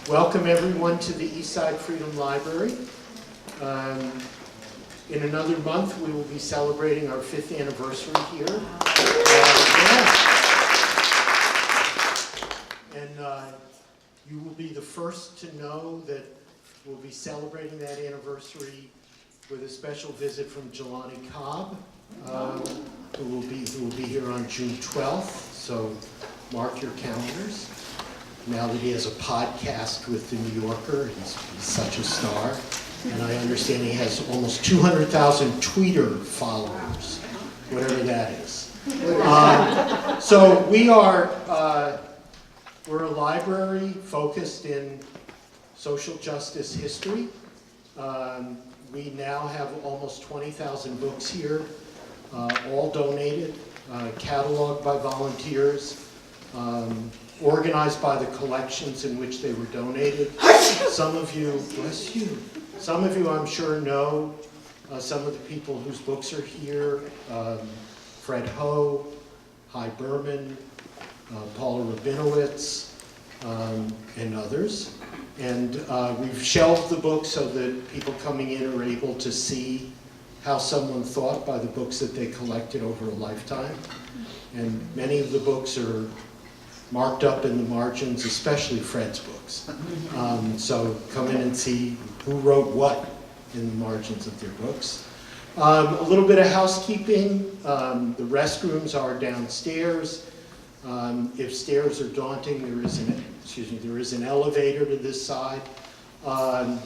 Welcome everyone to the Eastside Freedom Library. In another month, we will be celebrating our 5th anniversary here. And you will be the first to know that we'll be celebrating that anniversary with a special visit from Jelani Cobb, who will be here on June 12th. So mark your calendars. Now that he has a podcast with the New Yorker, he's such a star. And I understand he has almost 200,000 Twitter followers, whatever that is. So we're a library focused in social justice history. We now have almost 20,000 books here, all donated, cataloged by volunteers, organized by the collections in which they were donated. Some of you, bless you, some of you I'm sure know some of the people whose books are here, Fred Ho, Hy Berman, Paula Rabinowitz, and others. And we've shelved the books so that people coming in are able to see how someone thought by the books that they collected over a lifetime. And many of the books are marked up in the margins, especially Fred's books. So come in and see who wrote what in the margins of their books. A little bit of housekeeping. The restrooms are downstairs. If stairs are daunting, there is an elevator to this side. My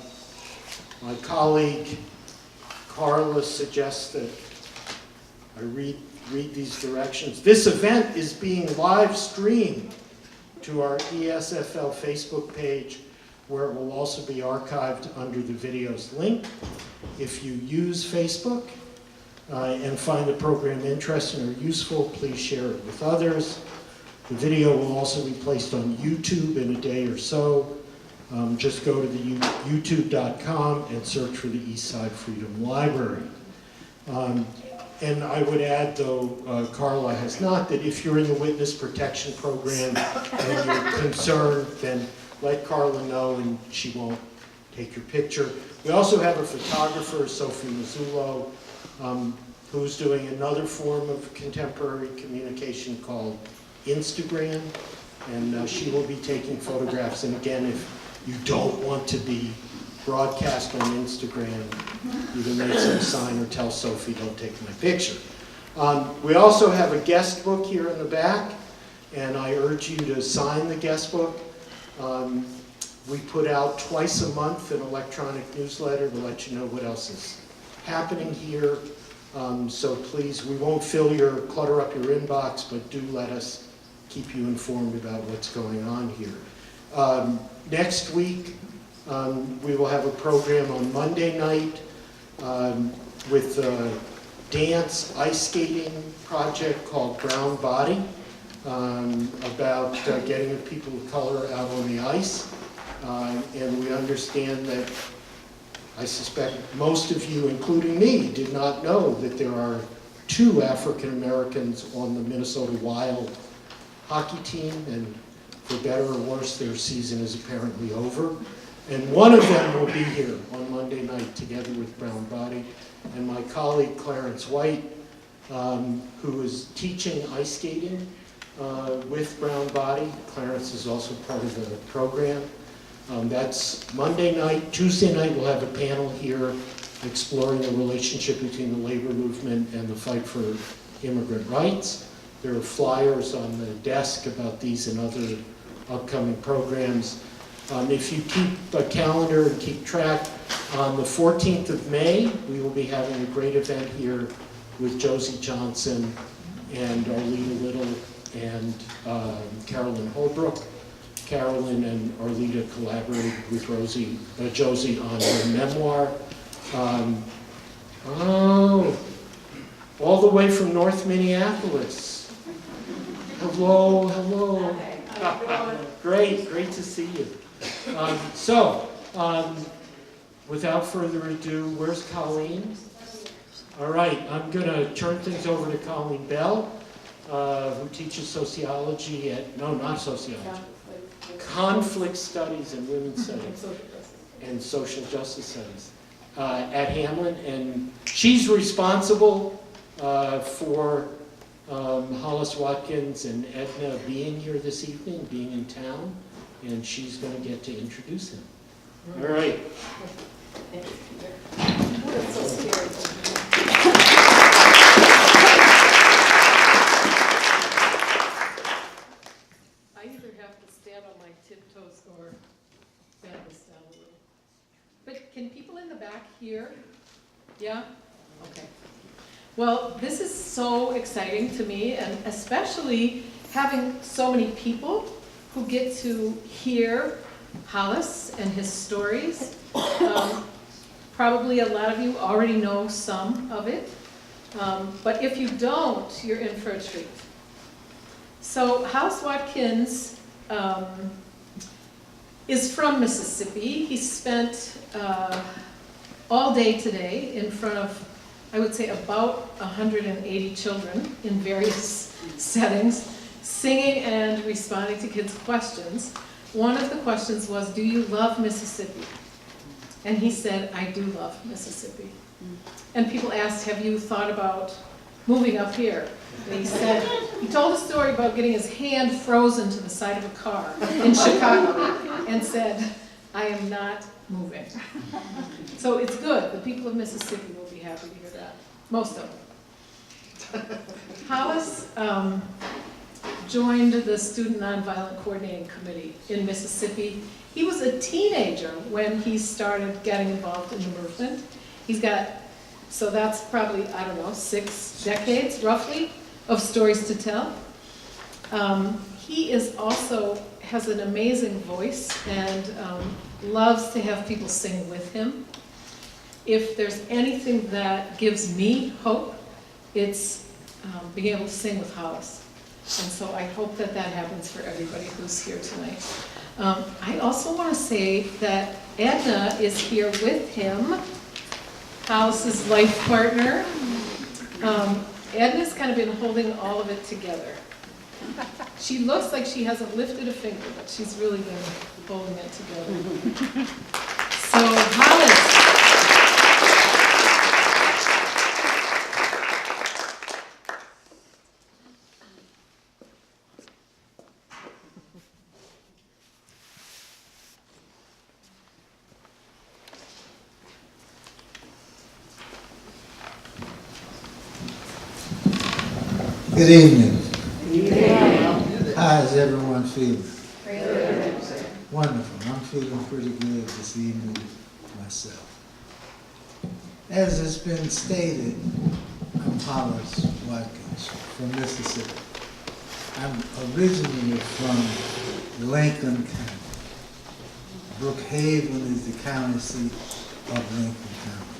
colleague Carla suggests that I read these directions. This event is being live streamed to our ESFL Facebook page, where it will also be archived under the videos link. If you use Facebook and find the program interesting or useful, please share it with others. The video will also be placed on YouTube in a day or so. Just go to the youtube.com and search for the Eastside Freedom Library. And I would add, though Carla has not, that if you're in the witness protection program and you're concerned, then let Carla know and she won't take your picture. We also have a photographer, Sophie Mazzullo, who's doing another form of contemporary communication called Instagram, and she will be taking photographs. And again, if you don't want to be broadcast on Instagram, you can make some sign or tell Sophie, don't take my picture. We also have a guest book here in the back, and I urge you to sign the guest book. We put out twice a month an electronic newsletter to let you know what else is happening here. So please, we won't clutter up your inbox, but do let us keep you informed about what's going on here. Next week, we will have a program on Monday night with a dance ice skating project called Brown Body, about getting the people of color out on the ice. And we understand that, I suspect most of you, including me, did not know that there are 2 African Americans on the Minnesota Wild hockey team, and for better or worse, their season is apparently over. And one of them will be here on Monday night together with Brown Body. And my colleague Clarence White, who is teaching ice skating with Brown Body. Clarence is also part of the program. That's Monday night. Tuesday night we'll have a panel here exploring the relationship between the labor movement and the fight for immigrant rights. There are flyers on the desk about these and other upcoming programs. If you keep a calendar and keep track, on the 14th of May, we will be having a great event here with Josie Johnson and Arlita Little and Carolyn Holbrook. Carolyn and Arlita collaborated with Josie on her memoir. All the way from North Minneapolis. Hello, hello. Great to see you. Without further ado, where's Colleen? All right, I'm going to turn things over to Colleen Bell, who teaches sociology at, no, not sociology, conflict studies and women's studies and social justice studies at Hamlin. And she's responsible for Hollis Watkins and Edna being here this evening, being in town, and she's going to get to introduce him. All right. Thank you, Peter. That's so scary. I either have to stand on my tiptoes or bend this down a little. But can people in the back hear? Yeah? Okay. Well, this is so exciting to me, and especially having so many people who get to hear Hollis and his stories. Probably a lot of you already know some of it, but if you don't, you're in for a treat. So Hollis Watkins is from Mississippi. He spent all day today in front of, I would say, about 180 children in various settings, singing and responding to kids' questions. One of the questions was, do you love Mississippi? And he said, I do love Mississippi. And people asked, have you thought about moving up here? And he said, he told a story about getting his hand frozen to the side of a car in Chicago and said, I am not moving. So it's good. The people of Mississippi will be happy to hear that. Most of them. Hollis joined the Student Nonviolent Coordinating Committee in Mississippi. He was a teenager when he started getting involved in the movement. He's got, so that's probably, I don't know, 6 decades roughly of stories to tell. He is also has an amazing voice and loves to have people sing with him. If there's anything that gives me hope, it's being able to sing with Hollis. And so I hope that that happens for everybody who's here tonight. I also want to say that Edna is here with him, Hollis's life partner. Edna's kind of been holding all of it together. She looks like she hasn't lifted a finger, but she's really been holding it together. So Hollis. Good evening. How is everyone feeling? Wonderful. I'm feeling pretty good this evening myself. As has been stated, I'm Hollis Watkins from Mississippi. I'm originally from Lincoln County. Brookhaven is the county seat of Lincoln County.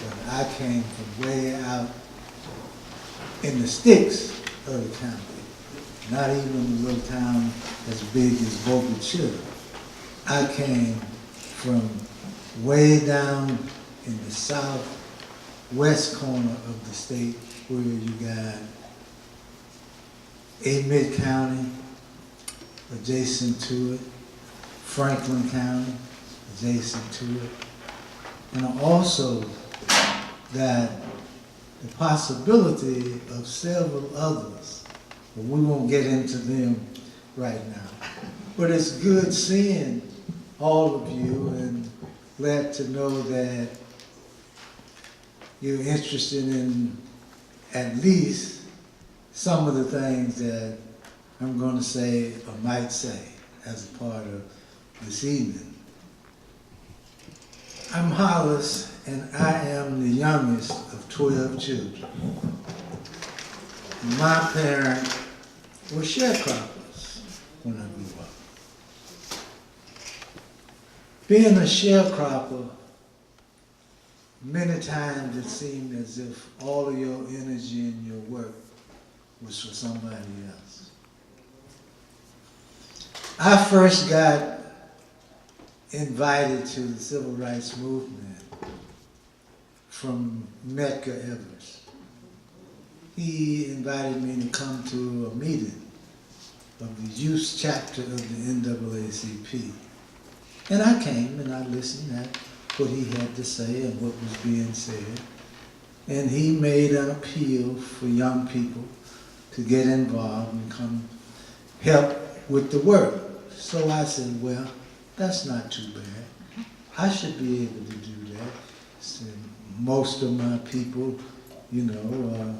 But I came from way out in the sticks of the county, not even a little town as big as Boca Chica. I came from way down in the southwest corner of the state where you got Amite County adjacent to it, Franklin County adjacent to it, and also that the possibility of several others, but we won't get into them right now. But it's good seeing all of you and glad to know that you're interested in at least some of the things that I'm going to say or might say as a part of this evening. I'm Hollis, and I am the youngest of 12 children. My parents were sharecroppers when I grew up. Being a sharecropper, many times it seemed as if all of your energy and your work was for somebody else. I first got invited to the civil rights movement from Medgar Evers. He invited me to come to a meeting of the youth chapter of the NAACP. And I came and I listened at what he had to say and what was being said. And he made an appeal for young people to get involved and come help with the work. So I said, well, that's not too bad. I should be able to do that. So most of my people, you know,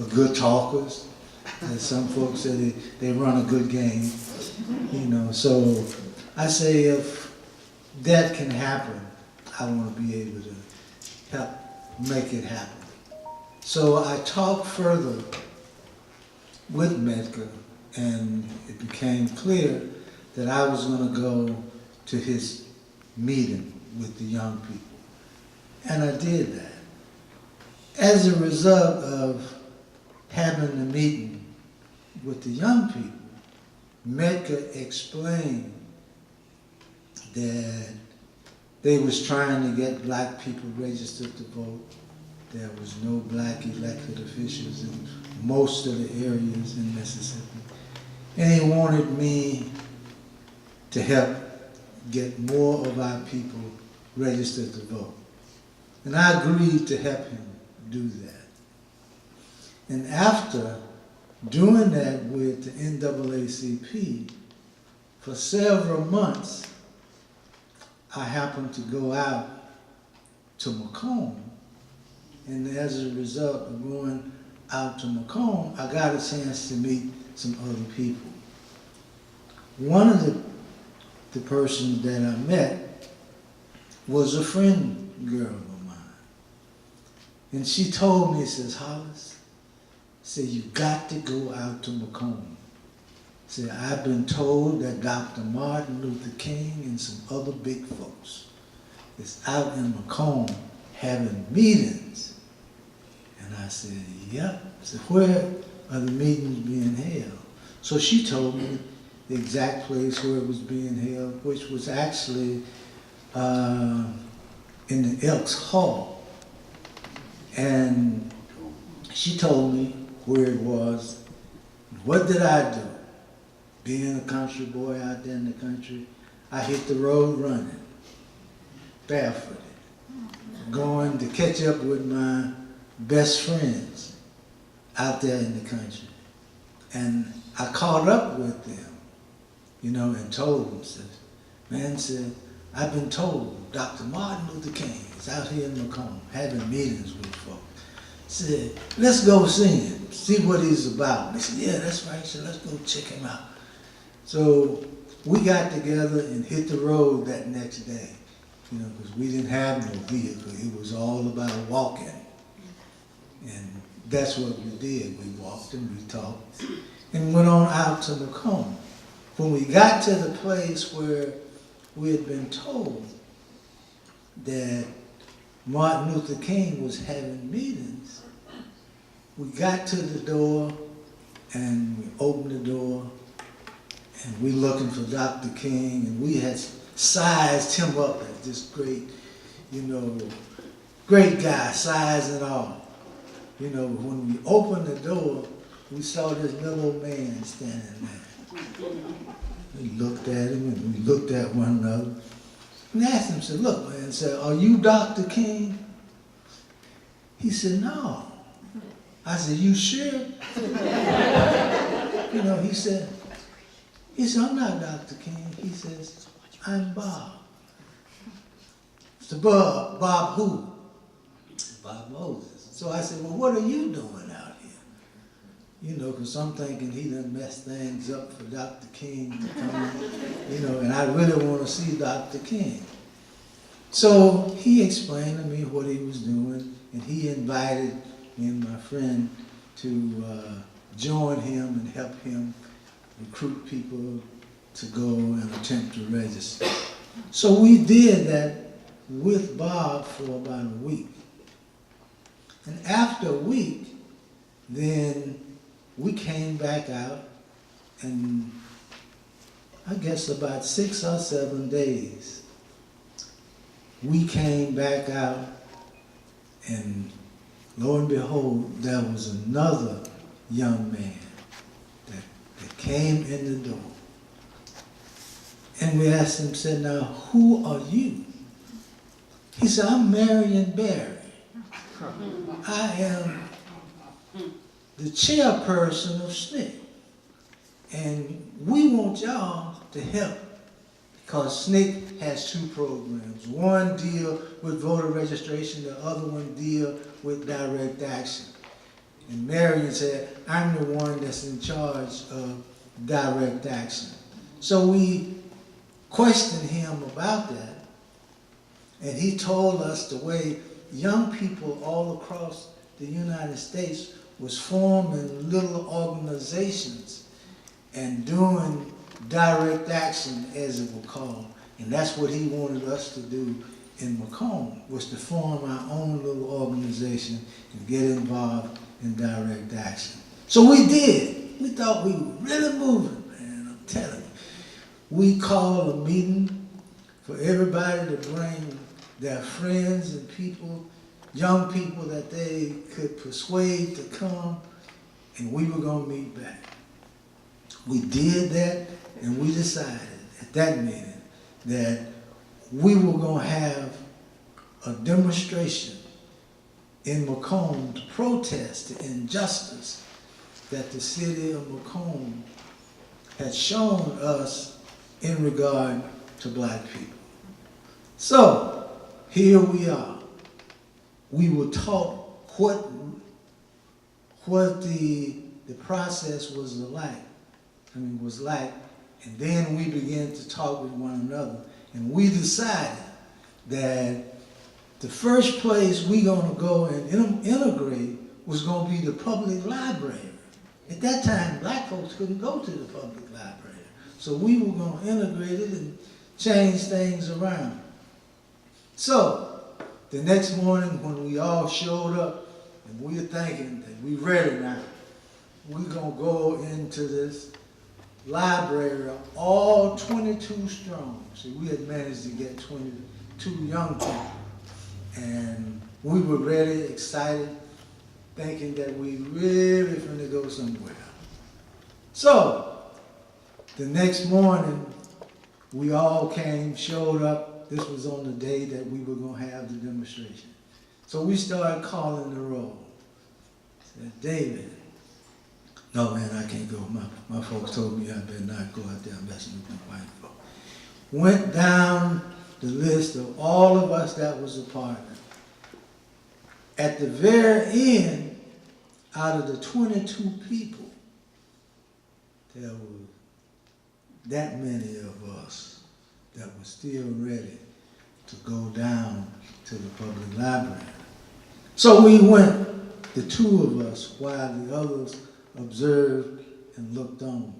are good talkers. As some folks say, they run a good game, you know. So I say if that can happen, I want to be able to help make it happen. So I talked further with Medgar, and it became clear that I was going to go to his meeting with the young people. And I did that. As a result of having the meeting with the young people, Medgar explained that they was trying to get black people registered to vote. There was no black elected officials in most of the areas in Mississippi. And he wanted me to help get more of our people registered to vote. And I agreed to help him do that. And after doing that with the NAACP, for several months, I happened to go out to Macomb. And as a result of going out to Macomb, I got a chance to meet some other people. One of the persons that I met was a friend girl of mine. And she told me, says, Hollis, said, you got to go out to Macomb. Said, I've been told that Dr. Martin Luther King and some other big folks is out in Macomb having meetings. And I said, yep. I said, where are the meetings being held? So she told me the exact place where it was being held, which was actually in the Elks Hall. And she told me where it was. What did I do? Being a country boy out there in the country, I hit the road running, barefooted, going to catch up with my best friends out there in the country. And I caught up with them, you know, and told them, said, man, said, I've been told Dr. Martin Luther King is out here in Macomb having meetings with folks. Said, let's go see him, see what he's about. They said, yeah, that's right. So let's go check him out. So we got together and hit the road that next day, you know, because we didn't have no vehicle. It was all about walking. And that's what we did. We walked and we talked and went on out to Macomb. When we got to the place where we had been told that Martin Luther King was having meetings, we got to the door and we opened the door and we looking for Dr. King, and we had sized him up as this great, you know, great guy, size and all. You know, when we opened the door, we saw this little old man standing there. We looked at him and we looked at one another and asked him, said, look, man, said, are you Dr. King? He said, no. I said, you sure? You know, he said, I'm not Dr. King. He says, I'm Bob. I said, Bob who? Bob Moses. So I said, well, what are you doing out here? You know, because I'm thinking he done messed things up for Dr. King to come, you know, and I really want to see Dr. King. So he explained to me what he was doing, and he invited me and my friend to join him and help him recruit people to go and attempt to register. So we did that with Bob for about a week. And after a week, then we came back out, and I guess about 6 or 7 days, we came back out, and lo and behold, there was another young man that came in the door. And we asked him, said, now, who are you? He said, I'm Marion Barry. I am the chairperson of SNCC. And we want y'all to help because SNCC has two programs. One deal with voter registration, the other one deal with direct action. And Marion said, I'm the one that's in charge of direct action. So we questioned him about that, and he told us the way young people all across the United States was forming little organizations and doing direct action, as it was called. And that's what he wanted us to do in Macomb, was to form our own little organization and get involved in direct action. So we did. We thought we were really moving, man, I'm telling you. We called a meeting for everybody to bring their friends and people, young people that they could persuade to come, and we were going to meet back. We did that, and we decided at that meeting that we were going to have a demonstration in Macomb to protest the injustice that the city of Macomb had shown us in regard to black people. So, here we are. We were taught what the process was like, and then we began to talk with one another, and we decided that the first place we're going to go and integrate was going to be the public library. At that time, black folks couldn't go to the public library. So we were going to integrate it and change things around. So, the next morning when we all showed up, and we were thinking that we're ready now, we're going to go into this library, all 22 strong. See, we had managed to get 22 young people. And we were ready, excited, thinking that we really finna go somewhere. So, the next morning, we all came, showed up. This was on the day that we were gonna have the demonstration. So we started calling the roll. Said, David, no man, I can't go. My folks told me I better not go out there messing with my white folks. Went down the list of all of us that was a part of it. At the very end, out of the 22 people, there were that many of us that were still ready to go down to the public library. So we went, the two of us, while the others observed and looked on.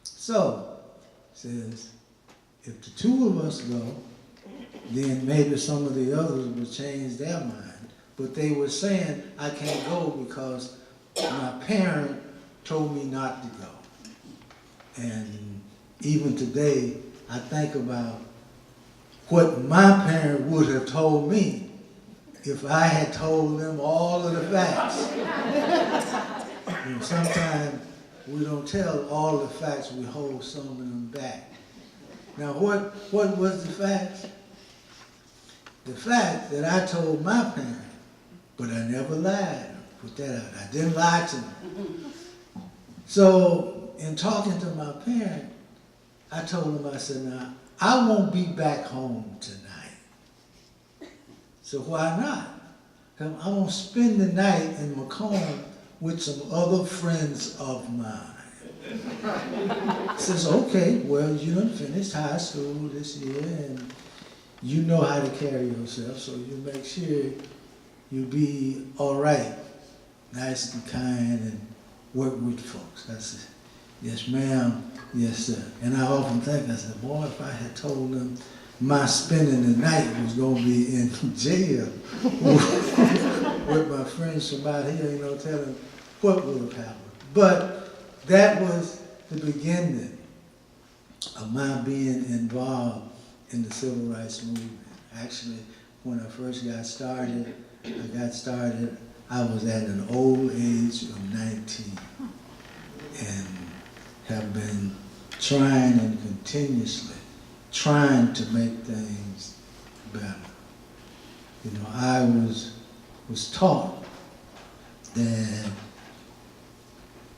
So, says, if the two of us go, then maybe some of the others will change their mind. But they were saying, I can't go because my parent told me not to go. And even today, I think about what my parent would have told me if I had told them all of the facts. And sometimes we don't tell all the facts, we hold some of them back. Now what was the facts? The fact that I told my parents, but I never lied. Put that out. I didn't lie to them. So in talking to my parent, I told him, I said, now, I won't be back home tonight. So why not? 'Cause I want to spend the night in Macomb with some other friends of mine. He says, okay, well, you done finished high school this year and you know how to carry yourself, so you make sure you be all right, nice and kind, and work with folks. I said, yes, ma'am, yes, sir. And I often think, I said, boy, if I had told them my spending the night was going to be in jail with my friends from out here, you know, tell them what would have happened. But that was the beginning of my being involved in the civil rights movement. Actually, when I first got started, I was at an old age of 19. And have been trying and continuously trying to make things better. You know, I was taught that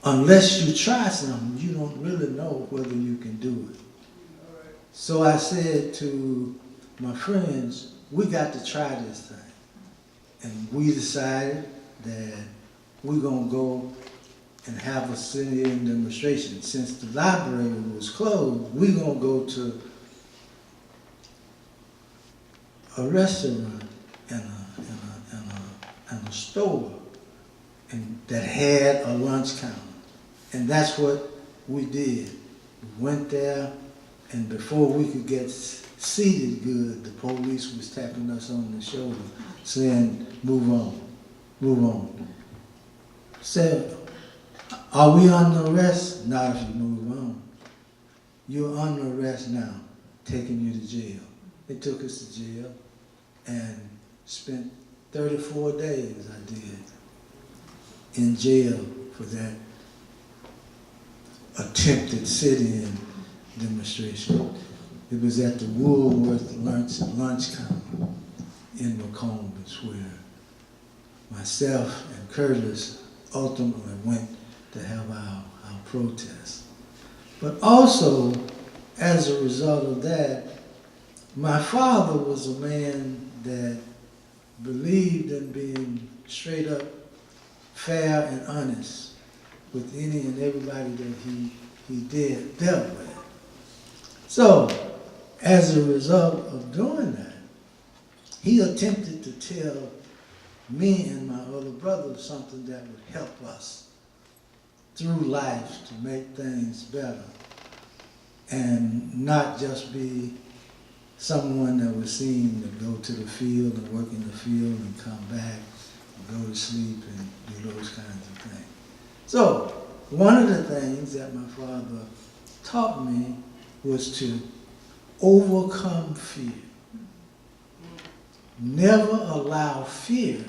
unless you try something, you don't really know whether you can do it. So I said to my friends, we got to try this thing. And we decided that we're going to go and have a sit-in demonstration. Since the library was closed, we're going to go to a restaurant and a store that had a lunch counter. And that's what we did. We went there, and before we could get seated good, the police was tapping us on the shoulder, saying, move on, move on. Said, are we under arrest? Not if you move on. You're under arrest now, taking you to jail. They took us to jail and spent 34 days, I did, in jail for that attempted sit-in demonstration. It was at the Woolworth lunch counter in Macomb, where myself and Curtis ultimately went to have our protest. But also, as a result of that, my father was a man that believed in being straight up fair and honest with any and everybody that he dealt with. So, as a result of doing that, he attempted to tell me and my other brother something that would help us through life to make things better and not just be someone that was seen to go to the field and work in the field and come back and go to sleep and do those kinds of things. So, one of the things that my father taught me was to overcome fear. Never allow fear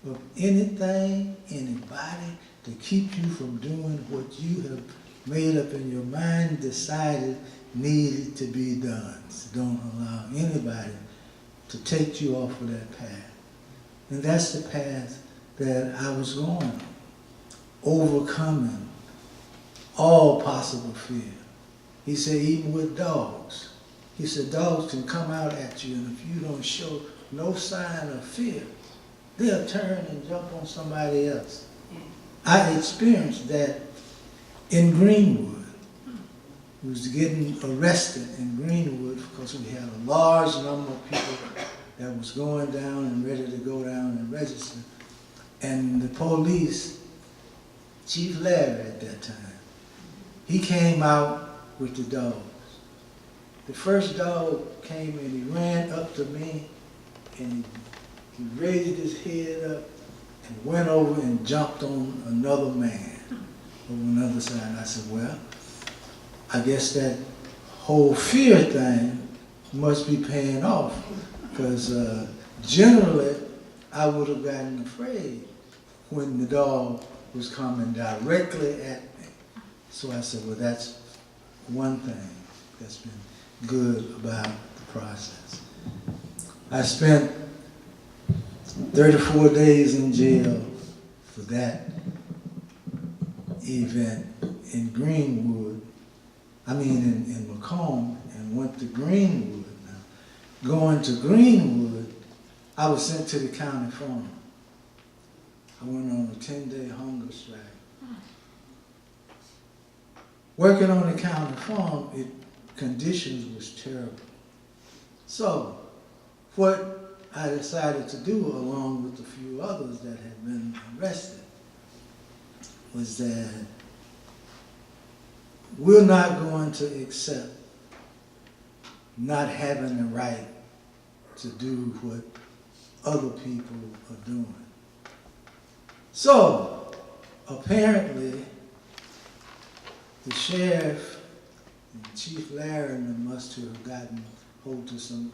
of anything, anybody, to keep you from doing what you have made up in your mind, decided needed to be done. So don't allow anybody to take you off of that path. And that's the path that I was going on, overcoming all possible fear. He said, even with dogs. He said, dogs can come out at you, and if you don't show no sign of fear, they'll turn and jump on somebody else. I experienced that in Greenwood. We was getting arrested in Greenwood because we had a large number of people that was going down and ready to go down and register. And the police, Chief Larry at that time, he came out with the dogs. The first dog came and he ran up to me and he raised his head up and went over and jumped on another man on another side. I said, well, I guess that whole fear thing must be paying off, because generally I would have gotten afraid when the dog was coming directly at me. So I said, well, that's one thing that's been good about the process. I spent 34 days in jail for that event in Greenwood, in Macomb, and went to Greenwood. Now, going to Greenwood, I was sent to the county farm. I went on a 10-day hunger strike. Working on the county farm, conditions was terrible. So, what I decided to do, along with a few others that had been arrested, was that we're not going to accept not having the right to do what other people are doing. So, apparently, the sheriff and Chief Larry and them must have gotten hold of some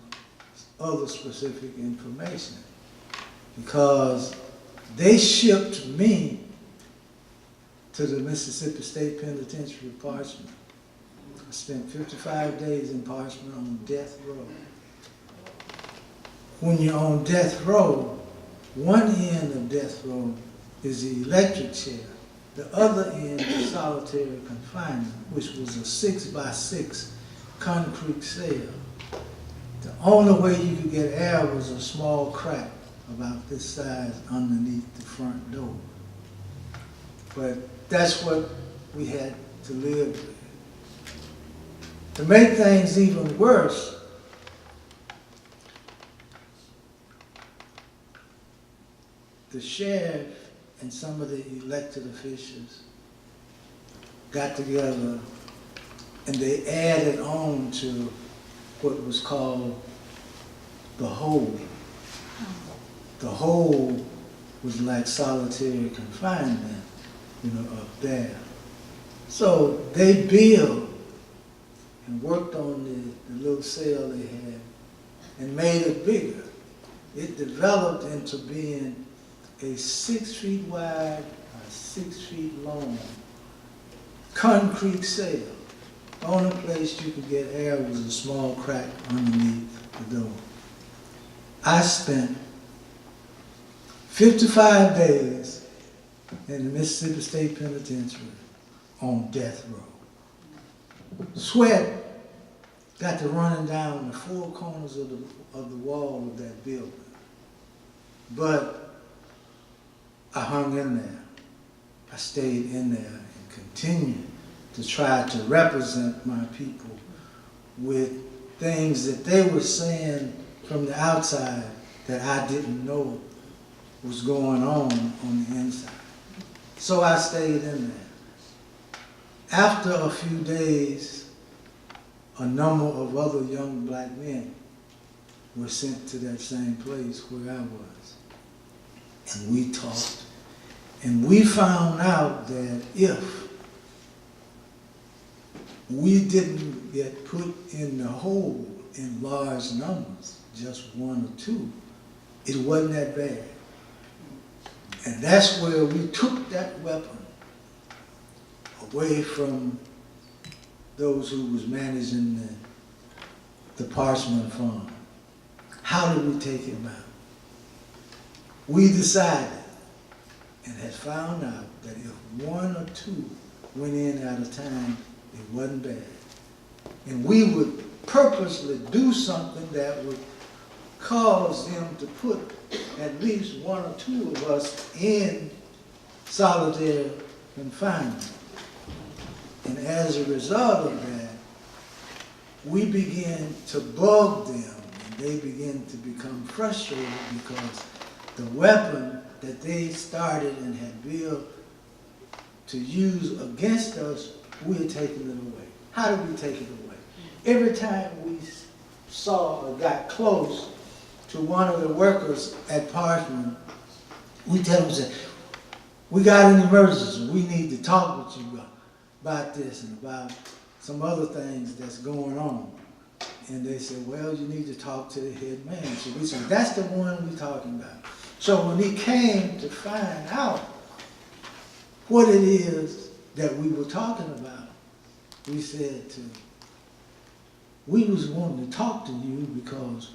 other specific information, because they shipped me to the Mississippi State Penitentiary, Parchment. I spent 55 days in Parchment on death row. When you're on death row, one end of death row is the electric chair. The other end is solitary confinement, which was a 6x6 concrete cell. The only way you could get air was a small crack about this size underneath the front door. But that's what we had to live with. To make things even worse, the sheriff and some of the elected officials got together and they added on to what was called the hold. The hold was like solitary confinement, up there. So they built and worked on the little cell they had and made it bigger. It developed into being a 6 feet wide, or 6 feet long concrete cell. The only place you could get air was a small crack underneath the door. I spent 55 days in the Mississippi State Penitentiary on death row. Sweat got to running down the 4 corners of the wall of that building. But I hung in there. I stayed in there and continued to try to represent my people with things that they were saying from the outside that I didn't know was going on the inside. So I stayed in there. After a few days, a number of other young black men were sent to that same place where I was. And we talked. And we found out that if we didn't get put in the hole in large numbers, just 1 or 2, it wasn't that bad. And that's where we took that weapon away from those who was managing the Parchment Farm. How did we take him out? We decided and had found out that if 1 or 2 went in at a time, it wasn't bad. And we would purposely do something that would cause them to put at least 1 or 2 of us in solitary confinement. And as a result of that, we began to bug them, and they began to become frustrated because the weapon that they started and had built to use against us, we had taken it away. How did we take it away? Every time we saw or got close to one of the workers at Parchment, we tell them, we got an emergency. We need to talk with you about this and about some other things that's going on. And they said, well, you need to talk to the head man. So we said, that's the one we're talking about. So when he came to find out what it is that we were talking about, we said we was wanting to talk to you because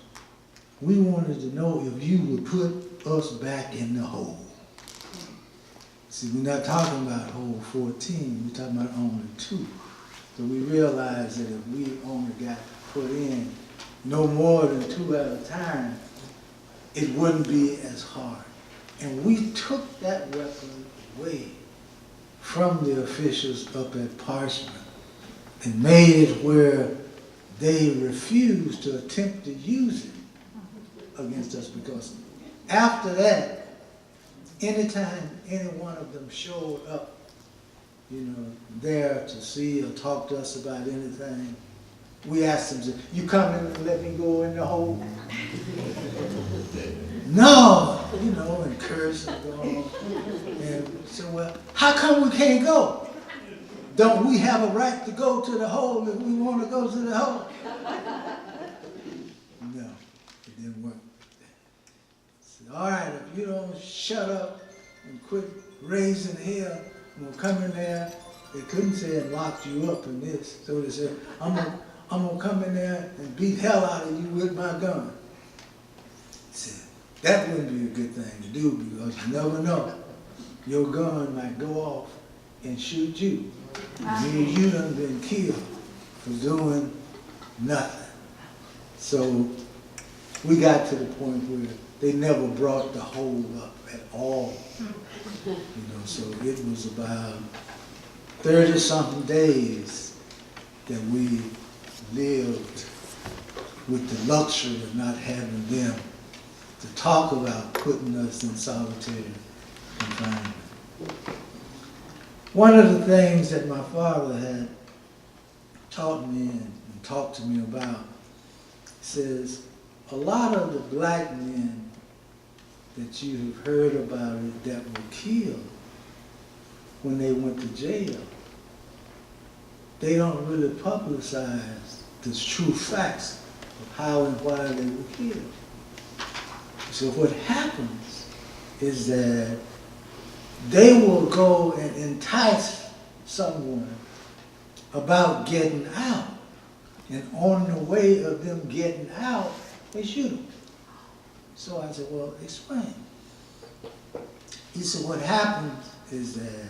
we wanted to know if you would put us back in the hole. See, we're not talking about hole 14, we're talking about only 2. So we realized that if we only got put in no more than 2 at a time, it wouldn't be as hard. And we took that weapon away from the officials up at Parchment and made it where they refused to attempt to use it against us, because after that, anytime any one of them showed up, there to see or talk to us about anything, we asked them, you come in and let me go in the hole? No, and curse and go on. And so, well, how come we can't go? Don't we have a right to go to the hole if we want to go to the hole? No, it didn't work. Said, all right, if you don't shut up and quit raising hell, I'm gonna come in there. They couldn't say it locked you up in this. So they said, I'm gonna come in there and beat hell out of you with my gun. He said, that wouldn't be a good thing to do because you never know. Your gun might go off and shoot you. Meaning you done been killed for doing nothing. So we got to the point where they never brought the hold up at all. You know, so it was about 30-something days that we lived with the luxury of not having them to talk about putting us in solitary confinement. One of the things that my father had taught me and talked to me about says, a lot of the black men that you have heard about it that were killed when they went to jail, they don't really publicize the true facts of how and why they were killed. So what happens is that they will go and entice someone about getting out. And on the way of them getting out, they shoot them. So I said, well, explain. He said, what happens is that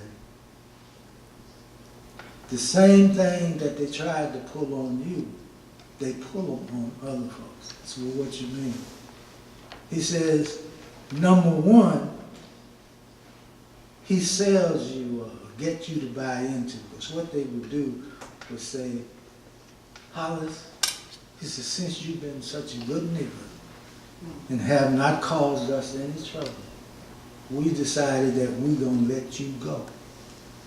the same thing that they tried to pull on you, they pull on other folks. So what you mean? He says, number one, he sells you or gets you to buy into it. Because what they would do was say, Hollis, he said, since you've been such a good nigger and have not caused us any trouble, we decided that we're going to let you go.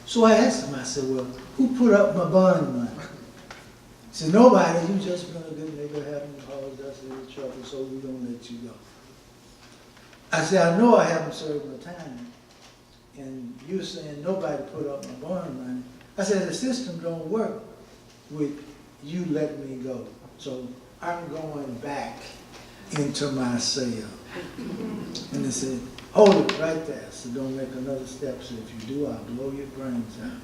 So I asked him, I said, well, who put up my bond money? He said, nobody, you just been a good nigger, haven't caused us any trouble, so we're going to let you go. I said, I know I haven't served my time. And you're saying nobody put up my bond money. I said, the system don't work with you letting me go. So I'm going back into my cell. And they said, hold it right there, so don't make another step. So if you do, I'll blow your brains out.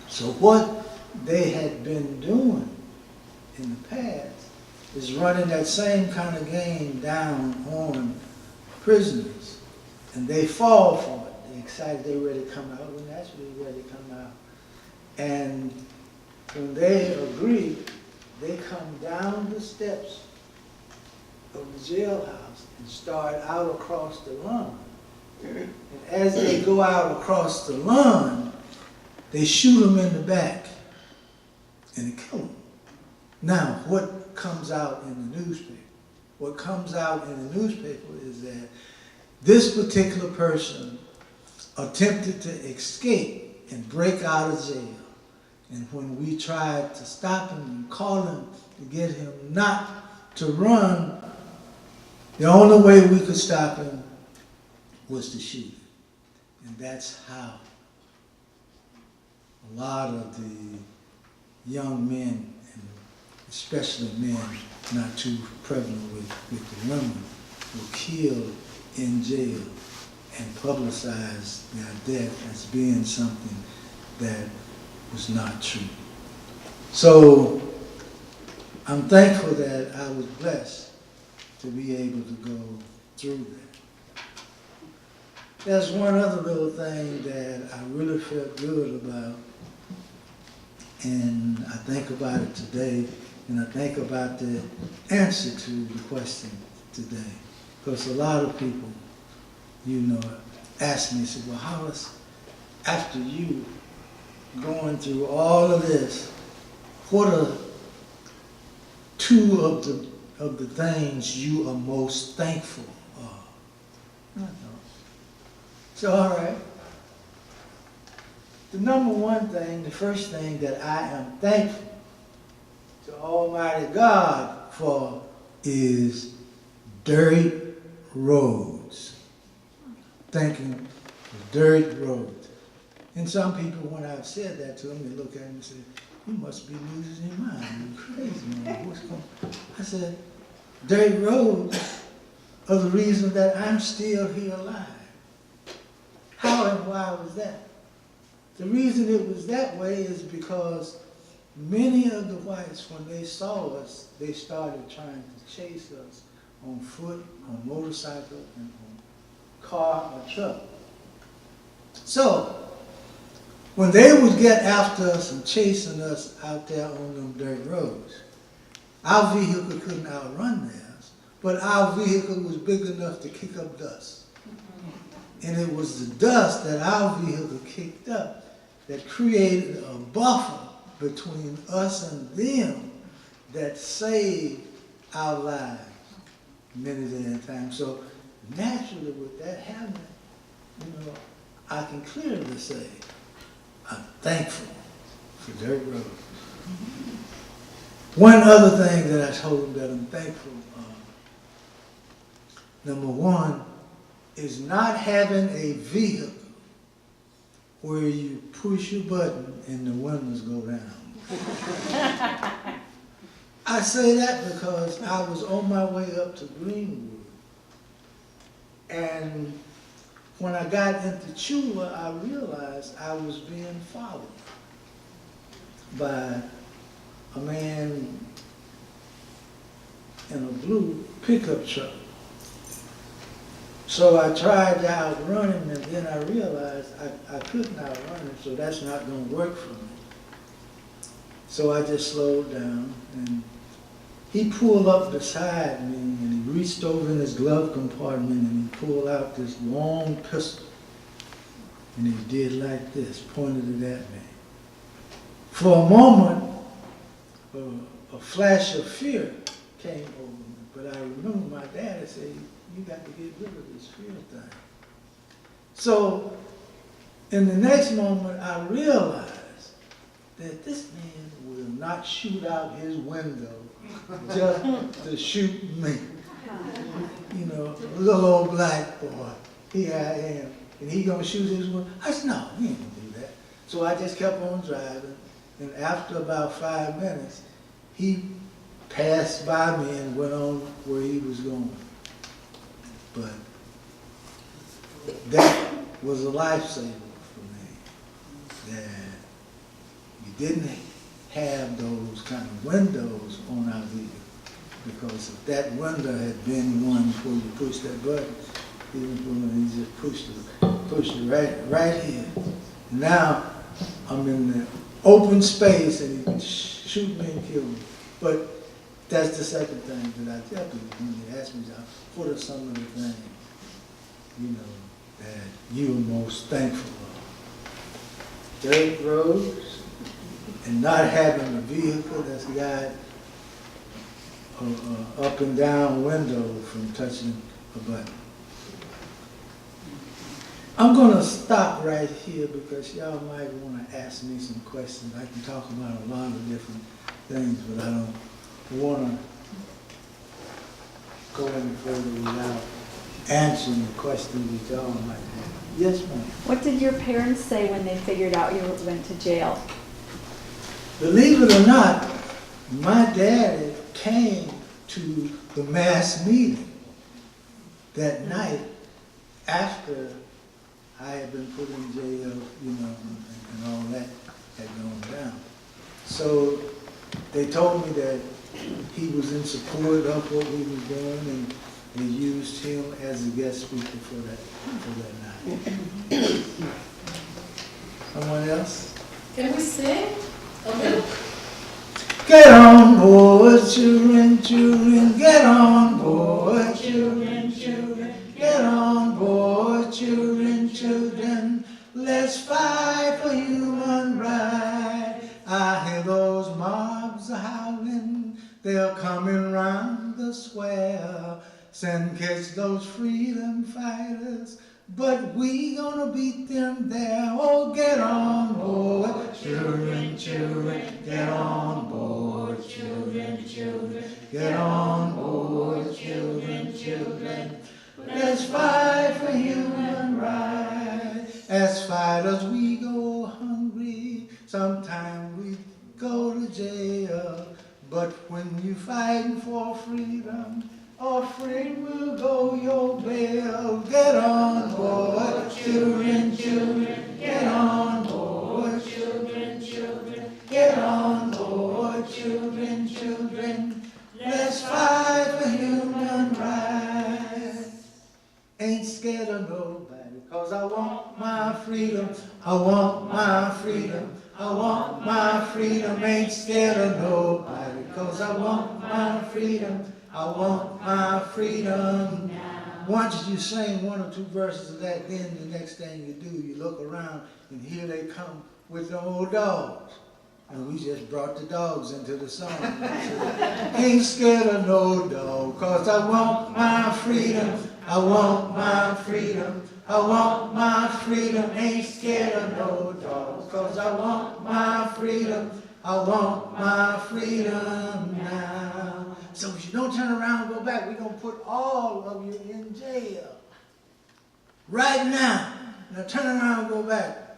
So what they had been doing in the past is running that same kind of game down on prisoners. And they fall for it. They're excited, they're ready to come out. Well, naturally, they're ready to come out. And when they agree, they come down the steps of the jailhouse and start out across the lawn. And as they go out across the lawn, they shoot them in the back and they kill them. Now, what comes out in the newspaper? What comes out in the newspaper is that this particular person attempted to escape and break out of jail. And when we tried to stop him and call him to get him not to run, the only way we could stop him was to shoot him. And that's how a lot of the young men, and especially men, not too prevalent with the women, were killed in jail and publicized their death as being something that was not true. So I'm thankful that I was blessed to be able to go through that. There's one other little thing that I really felt good about, and I think about it today, and I think about the answer to the question today. Because a lot of people, you know, ask me, say, well, Hollis, after you going through all of this, what are two of the things you are most thankful of? So, all right. The number one thing, the first thing that I am thankful to Almighty God for is dirt roads. Thanking for dirt roads. And some people, when I've said that to them, they look at me and say, you must be losing your mind. You're crazy, man. What's going on? I said, dirt roads are the reason that I'm still here alive. How and why was that? The reason it was that way is because many of the whites, when they saw us, they started trying to chase us on foot, on motorcycle, and on car or truck. So, when they would get after us and chasing us out there on them dirt roads, our vehicle couldn't outrun theirs, but our vehicle was big enough to kick up dust. And it was the dust that our vehicle kicked up that created a buffer between us and them that saved our lives many days at a time. So naturally with that happening, I can clearly say I'm thankful for dirt roads. One other thing that I told them that I'm thankful number one, is not having a vehicle where you push your button and the windows go down. I say that because I was on my way up to Greenwood, and when I got into Chula, I realized I was being followed by a man in a blue pickup truck. So I tried to outrun him, and then I realized I couldn't outrun him, so that's not going to work for me. So I just slowed down, and he pulled up beside me, and he reached over in his glove compartment, and he pulled out this long pistol, and he did like this, pointed it at me. For a moment, a flash of fear came over me, but I remember my dad had said, you got to get rid of this fear thing. So, in the next moment, I realized that this man will not shoot out his window just to shoot me. Little old black boy, here I am, and he gonna shoot his window? I said, no, he ain't gonna do that. So I just kept on driving, and after about 5 minutes, he passed by me and went on where he was going. But that was a lifesaver for me, that you didn't have those kind of windows on our vehicle, because if that window had been one before you pushed that button, you just pushed it right here. Now I'm in the open space and you can shoot me and kill me. But that's the second thing that I tell people when they ask me, what are some of the things, that you're most thankful of? Dirt roads, and not having a vehicle that's got an up and down window from touching a button. I'm going to stop right here because y'all might want to ask me some questions. I can talk about a lot of different things, but I don't want to go any further without answering the questions that y'all might have. Yes, ma'am. What did your parents say when they figured out you went to jail? Believe it or not, my daddy came to the mass meeting that night after I had been put in jail, and all that had gone down. So they told me that he was in support of what we were doing, and they used him as a guest speaker for that night. Someone else? Can we sing a little? Get on board, children, children, get on board, children, children, get on board, children, children, let's fight for human rights. I hear those mobs howling, they're coming round the square. Send kids those freedom fighters, but we gonna beat them there. Oh, get on board, children, children, get on board, children, children, get on board, children, children. Let's fight for human rights. As fighters we go hungry, sometimes we go to jail, but when you fighting for freedom, our friend will go your bail. Get on board, children, children, get on board. I want my freedom. I want my freedom, ain't scared of nobody, 'cause I want my freedom. I want my freedom now. Once you sing one or two verses of that, then the next thing you do, you look around and here they come with the old dogs. And we just brought the dogs into the song. Ain't scared of no dog, 'cause I want my freedom. I want my freedom. I want my freedom. Ain't scared of no dog, 'cause I want my freedom. I want my freedom now. So if you don't turn around and go back, we're going to put all of you in jail. Right now. Now turn around and go back.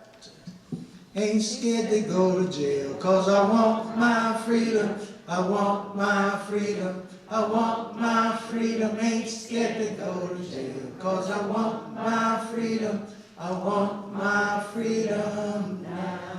Ain't scared to go to jail, 'cause I want my freedom. I want my freedom. I want my freedom. Ain't scared to go to jail, 'cause I want my freedom. I want my freedom now.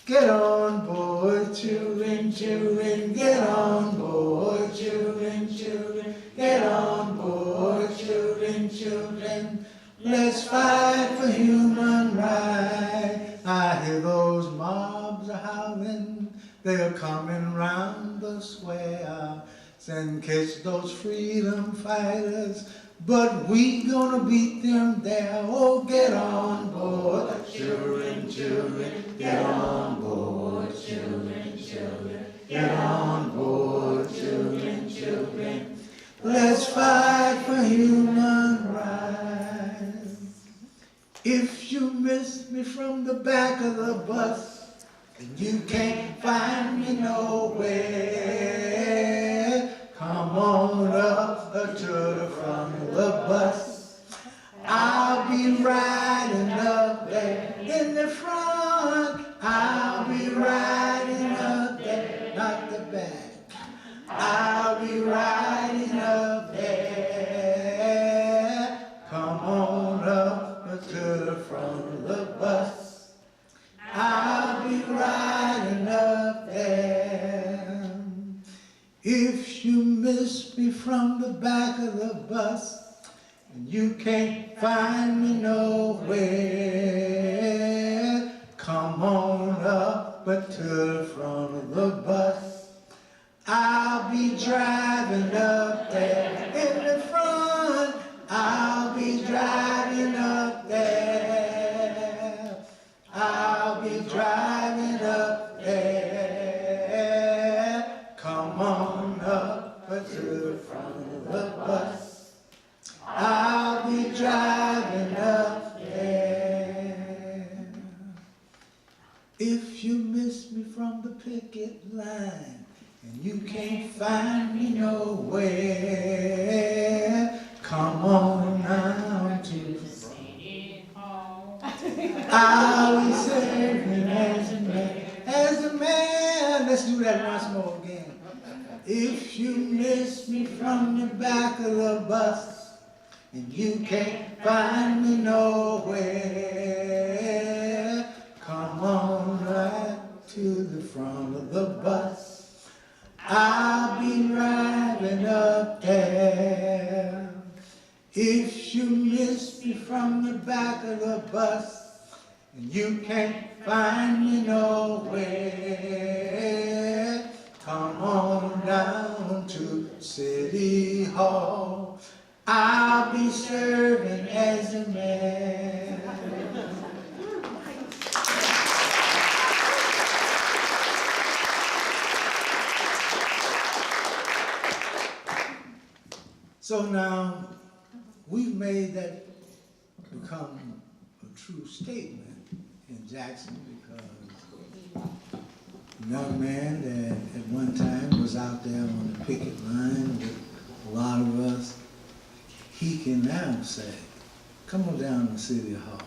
Get on board, children, children. Get on board, children, children. Get on board, children, children. Let's fight for human rights. I hear those mobs are howling. They're coming round the square and catch those freedom fighters. But we gonna beat them there. Oh, get on board, children, children. Get on board, children, children. Get on board, children, children. Let's fight for human rights. If you miss me from the back of the bus, and you can't find me nowhere, come on up to the front of the bus. I'll be riding up there in the front. I'll be riding up there, not the back. I'll be riding up there. Come on up to the front of the bus. I'll be riding up there. If you miss me from the back of the bus and you can't find me nowhere, come on up to the front of the bus. I'll be driving up there in the front. I'll be driving up there. I'll be driving up there. Come on up to the front of the bus. I'll be driving up there. If you miss me from the picket line and you can't find me nowhere, come on now to the City Hall. I'll be serving as a man, as a man. Let's do that once more again. If you miss me from the back of the bus and you can't find me nowhere, come on right to the front of the bus. I'll be riding up there. If you miss me from the back of the bus and you can't find me nowhere, come on down to City Hall. I'll be serving as a man. So now, we've made that become a true statement in Jackson because a young man that at one time was out there on the picket line with a lot of us, he can now say, come on down to City Hall.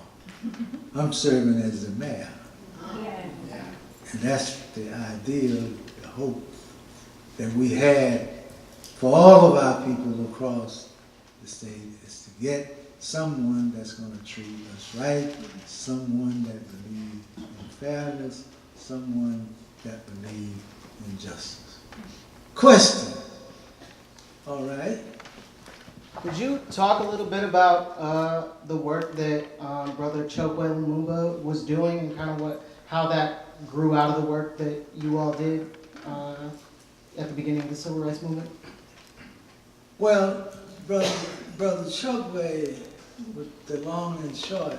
I'm serving as the mayor. And that's the idea, the hope that we had for all of our people across the state, is to get someone that's going to treat us right, someone that believes in fairness, someone that believes in justice. Question. All right. Could you talk a little bit about the work that Brother Chokwe Lumumba was doing and kind of how that grew out of the work that you all did at the beginning of the Civil Rights Movement? Well, Brother Chokwe, with the long and short,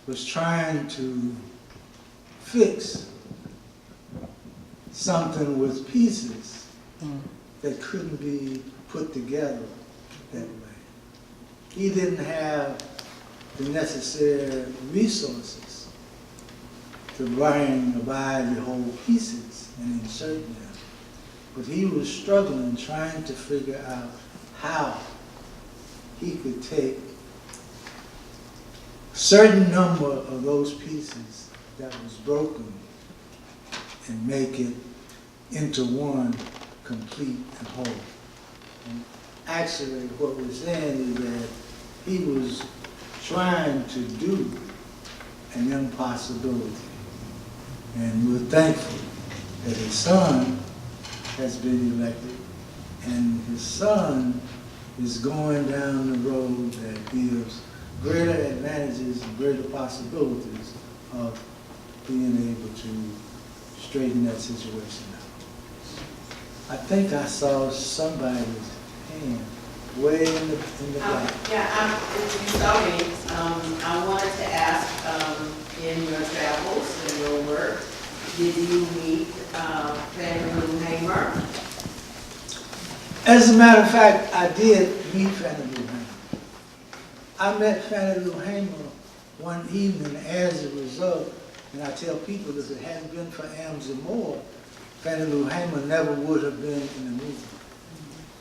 was trying to fix something with pieces that couldn't be put together that way. He didn't have the necessary resources to bring about the whole pieces and insert them. But he was struggling, trying to figure out how he could take a certain number of those pieces that was broken and make it into one complete and whole. And actually, what we're saying is that he was trying to do an impossibility. And we're thankful that his son has been elected, and his son is going down the road that gives greater advantages and greater possibilities of being able to straighten that situation out. I think I saw somebody's hand way in the back. If you saw me, I wanted to ask, in your travels, in your work, did you meet Fannie Lou Hamer? As a matter of fact, I did meet Fannie Lou Hamer. I met Fannie Lou Hamer one evening as a result, and I tell people that if it hadn't been for Amza Moore, Fannie Lou Hamer never would have been in the movement.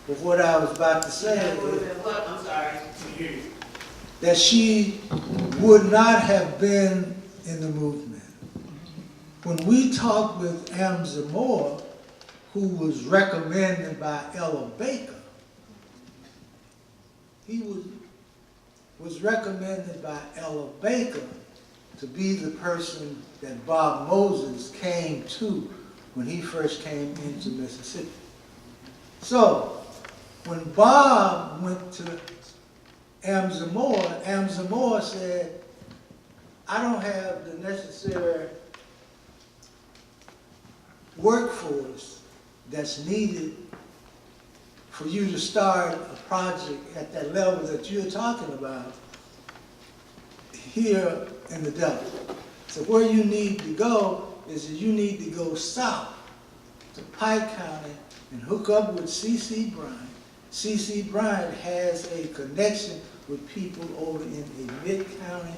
But what I was about to say What? I'm sorry. that she would not have been in the movement. When we talked with Amza Moore, who was recommended by Ella Baker, he was recommended by Ella Baker to be the person that Bob Moses came to when he first came into Mississippi. So, when Bob went to Amza Moore said, I don't have the necessary workforce that's needed for you to start a project at that level that you're talking about here in the Delta. So where you need to go is that you need to go south to Pike County and hook up with C.C. Bryant. C.C. Bryant has a connection with people over in Emmet County,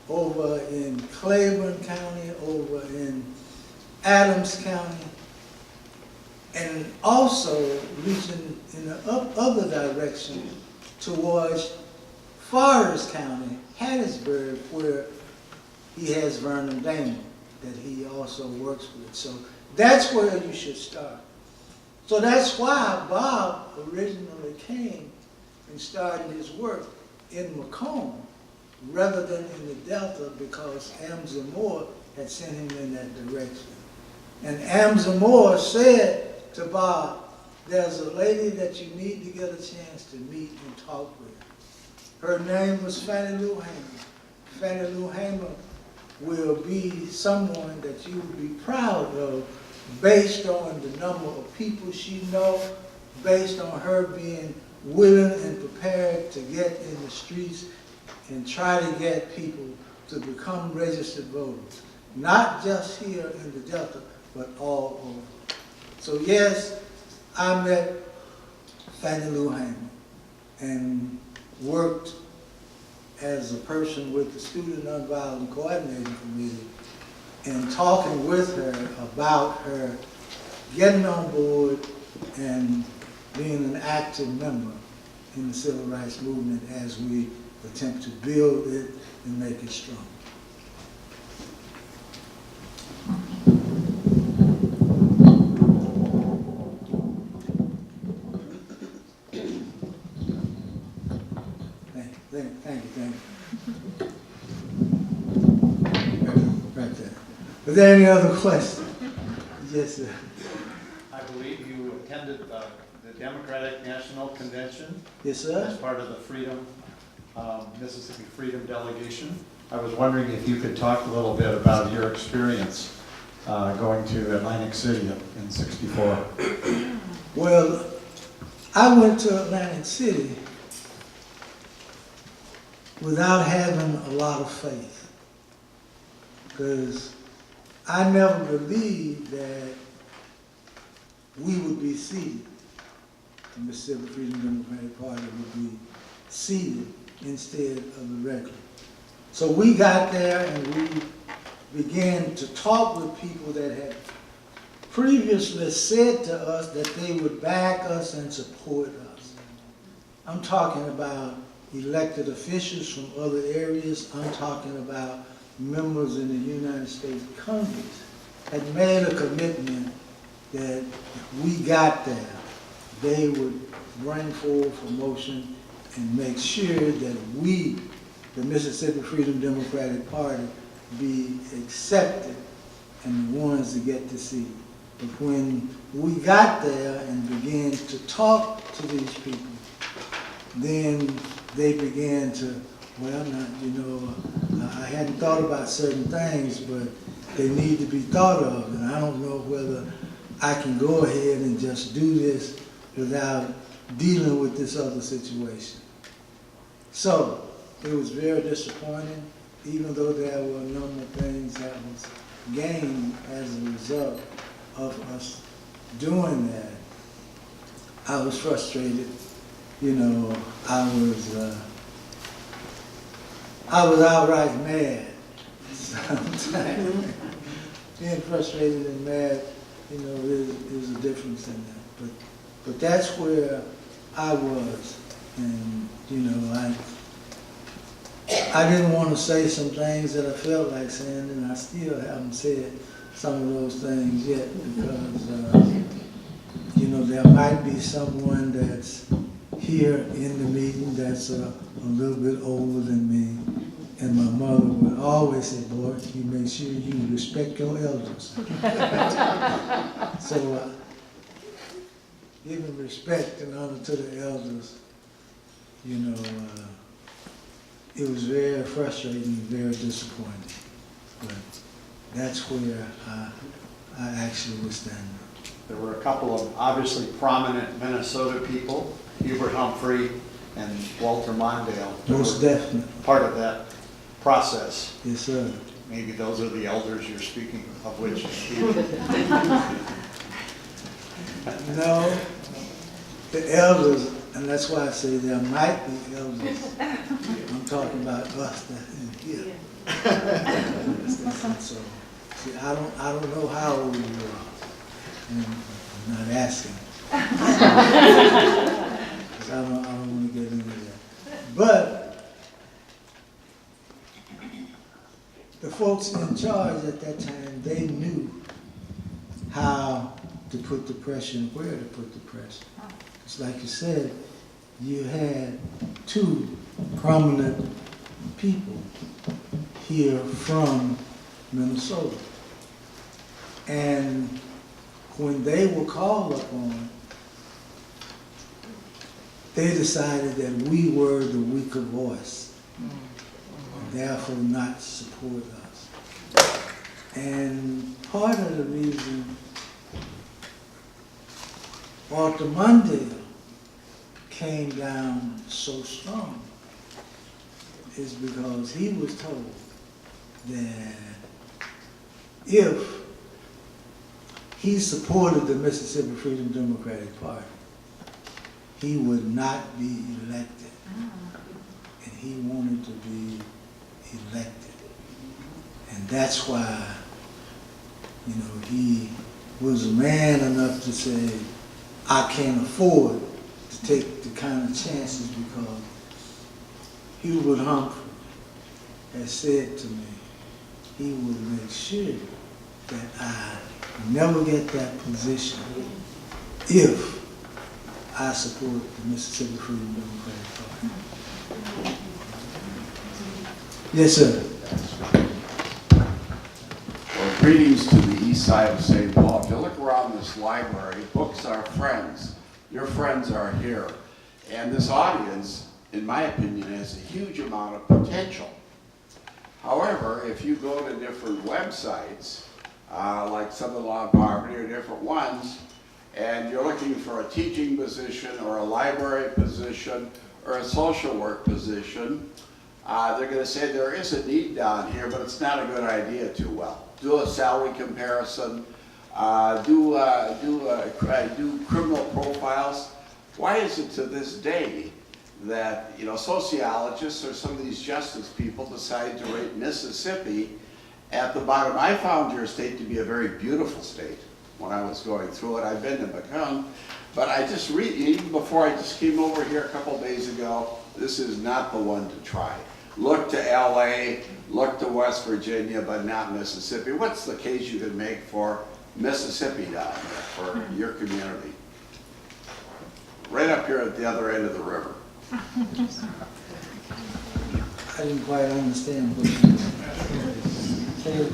over in Claiborne County, over in Adams County, and also reaching in the other direction towards Forest County, Hattiesburg, where he has Vernon Damon that he also works with. So that's where you should start. So that's why Bob originally came and started his work in Macomb rather than in the Delta, because Amza Moore had sent him in that direction. And Amza Moore said to Bob, there's a lady that you need to get a chance to meet and talk with. Her name was Fannie Lou Hamer. Fannie Lou Hamer will be someone that you will be proud of based on the number of people she knows, based on her being willing and prepared to get in the streets and try to get people to become registered voters. Not just here in the Delta, but all over. So yes, I met Fannie Lou Hamer and worked as a person with the Student Nonviolent Coordinating Committee and talking with her about her getting on board and being an active member in the civil rights movement as we attempt to build it and make it strong. Thank you. Right there. Is there any other questions? Yes, sir. I believe you attended the Democratic National Convention Yes, as sir. part of the Freedom, Mississippi Freedom Delegation. I was wondering if you could talk a little bit about your experience going to Atlantic City in '64. Well, I went to Atlantic City without having a lot of faith, because I never believed that we would be seated. The Mississippi Freedom Democratic Party would be seated instead of the regular. So we got there and we began to talk with people that had previously said to us that they would back us and support us. I'm talking about elected officials from other areas. I'm talking about members in the United States Congress had made a commitment that if we got there, they would bring forward for motion and make sure that we, the Mississippi Freedom Democratic Party, be accepted and the ones to get the seat. But when we got there and began to talk to these people, then they began to, well, not, you know, I hadn't thought about certain things, but they need to be thought of, and I don't know whether I can go ahead and just do this without dealing with this other situation. So it was very disappointing, even though there were a number of things that was gained as a result of us doing that. I was frustrated. You know, I was outright mad sometimes. Being frustrated and mad, you know, there's a difference in that. But that's where I was. And, you know, I didn't want to say some things that I felt like saying, and I still haven't said some of those things yet, because, you know, there might be someone that's here in the meeting that's a little bit older than me. And my mother would always say, boy, you make sure you respect your elders. So giving respect and honor to the elders, you know, it was very frustrating and very disappointing. But that's where I actually was standing. There were a couple of obviously prominent Minnesota people, Hubert Humphrey and Walter Mondale. Most definitely. Part of that process. Yes, sir. Maybe those are the elders you're speaking of which. No, the elders, and that's why I say there might be elders. I'm talking about us that in here. So, see, I don't know how old you are, and I'm not asking. 'Cause I don't want to get into that. But the folks in charge at that time, they knew how to put the pressure and where to put the pressure. It's like you said, you had two prominent people here from Minnesota. And when they were called upon, they decided that we were the weaker voice, and therefore not support us. And part of the reason Walter Mondale came down so strong is because he was told that if he supported the Mississippi Freedom Democratic Party, he would not be elected. And he wanted to be elected. And that's why, you know, he was man enough to say, I can't afford to take the kind of chances, because Hubert Humphrey has said to me he would make sure that I never get that position if I support the Mississippi Freedom Democratic Party. Yes, sir. Well, greetings to the east side of St. Paul. If you look around this library, books are friends. your friends are here. And this audience, in my opinion, has a huge amount of potential. However, if you go to different websites, like Southern Law and Poverty or different ones, and you're looking for a teaching position or a library position or a social work position, they're going to say there is a need down here, but it's not a good idea too well. Do a salary comparison, do criminal profiles. Why is it to this day that, you know, sociologists or some of these justice people decide to rate Mississippi at the bottom? I found your state to be a very beautiful state when I was going through it. I've been to Macomb, but I just even before I just came over here a couple days ago, this is not the one to try. Look to LA, look to West Virginia, but not Mississippi. What's the case you could make for Mississippi down there, for your community? Right up here at the other end of the river. I didn't quite understand what you said.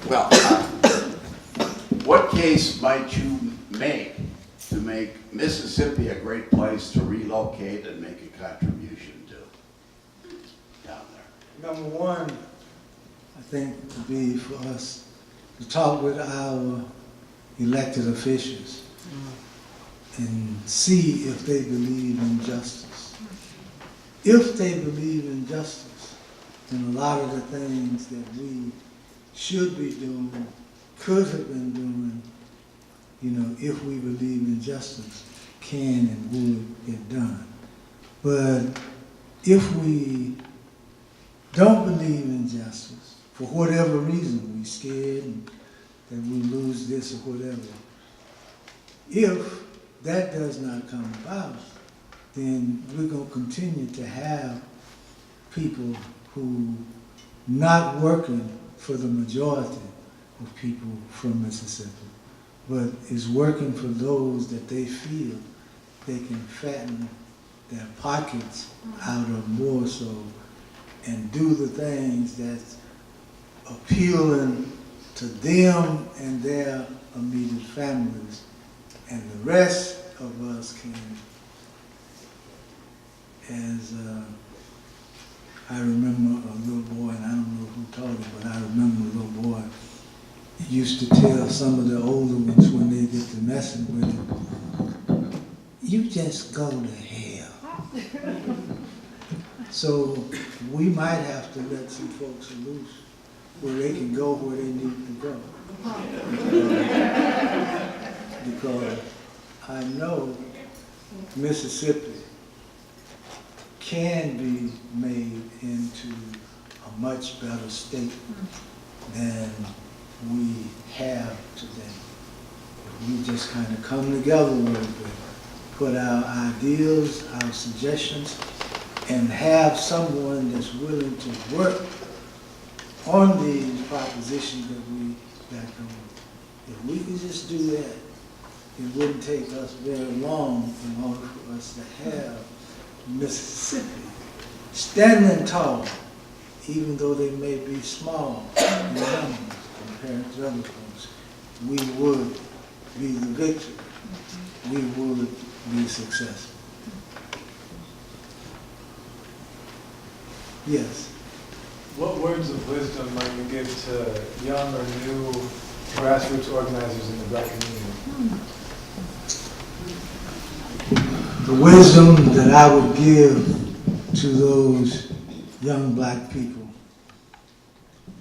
Well, what case might you make to make Mississippi a great place to relocate and make a contribution to down there? Number one, I think would be for us to talk with our elected officials and see if they believe in justice. If they believe in justice, then a lot of the things that we should be doing, could have been doing, you know, if we believe in justice, can and would get done. But if we don't believe in justice, for whatever reason, we're scared that we lose this or whatever, if that does not come about, then we're going to continue to have people who not working for the majority of people from Mississippi, but is working for those that they feel they can fatten their pockets out of more so and do the things that's appealing to them and their immediate families, and the rest of us can, as I remember a little boy, and I don't know who told it, but I remember a little boy used to tell some of the older ones when they get to messing with him, you just go to hell. So we might have to let some folks loose where they can go where they need to go. Because I know Mississippi can be made into a much better state than we have today. If we just kind of come together a little bit, put our ideas, our suggestions, and have someone that's willing to work on these propositions that we got going. If we could just do that, it wouldn't take us very long in order for us to have Mississippi standing tall, even though they may be small in numbers compared to other folks. We would be the victor. We would be successful. Yes. What words of wisdom might you give to young or new grassroots organizers in the Black community? The wisdom that I would give to those young Black people,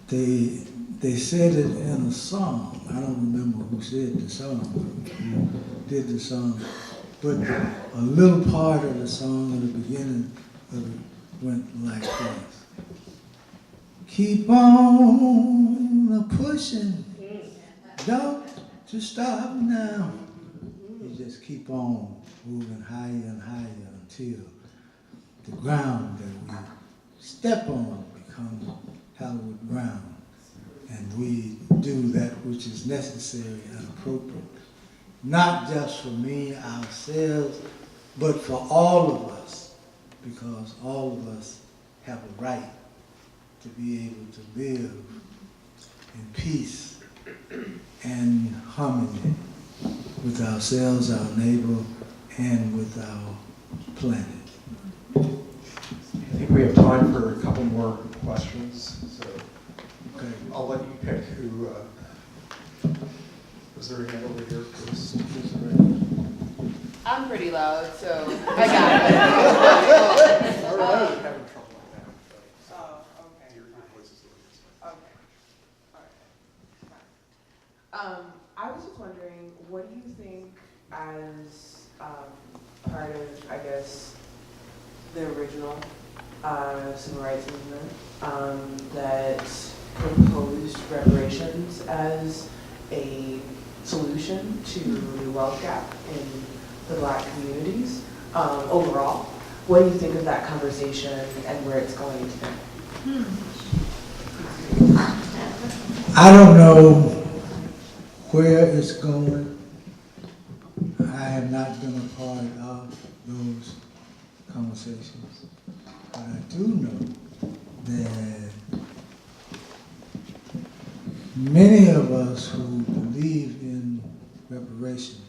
they said it in a song. I don't remember who said the song, who did the song, but a little part of the song at the beginning of it went like this. Keep on pushing, don't just stop now. You just keep on moving higher and higher until the ground that we step on becomes hallowed ground. And we do that which is necessary and appropriate, not just for me, ourselves, but for all of us, because all of us have a right to be able to live in peace and harmony with ourselves, our neighbor, and with our planet. I think we have time for a couple more questions, so Okay. I'll let you pick who, was there a hand over here first? I'm pretty loud, so I got it. All right. I'm having trouble with that. Oh, okay. Your voice is a little bit. Okay. All right. I was just wondering, what do you think as part of, I guess, the original civil rights movement that proposed reparations as a solution to the wealth gap in the Black communities overall? What do you think of that conversation and where it's going today? I don't know where it's going. I have not been a part of those conversations. But I do know that many of us who believe in reparation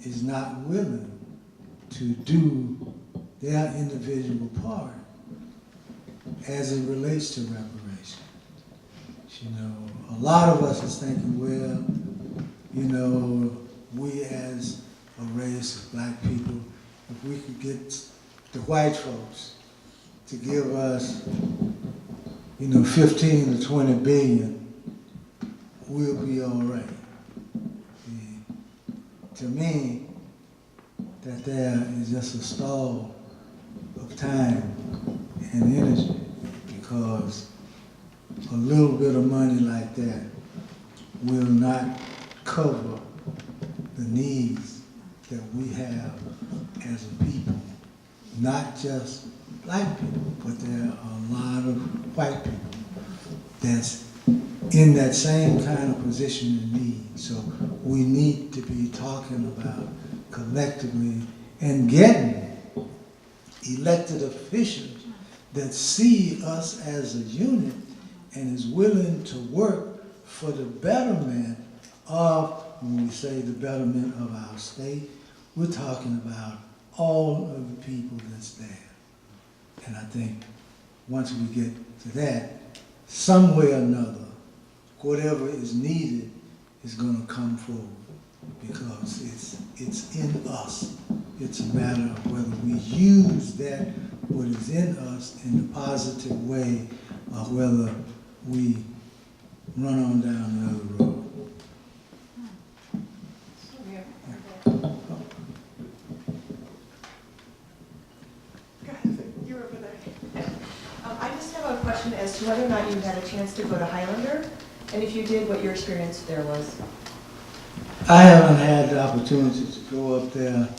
is not willing to do their individual part as it relates to reparation. You know, a lot of us is thinking, well, you know, we as a race of Black people, if we could get the white folks to give us, you know, 15 to 20 billion, we'll be all right. To me, that there is just a stall of time and energy, because a little bit of money like that will not cover the needs that we have as a people. Not just Black people, but there are a lot of white people that's in that same kind of position in need. So we need to be talking about collectively and getting elected officials that see us as a unit and is willing to work for the betterment of, when we say the betterment of our state, we're talking about all of the people that's there. And I think once we get to that, some way or another, whatever is needed is going to come forward, because it's in us. It's a matter of whether we use that, what is in us, in a positive way, or whether we run on down the other road. You're over there. I just have a question as to whether or not you had a chance to go to Highlander, and if you did, what your experience there was. I haven't had the opportunity to go up there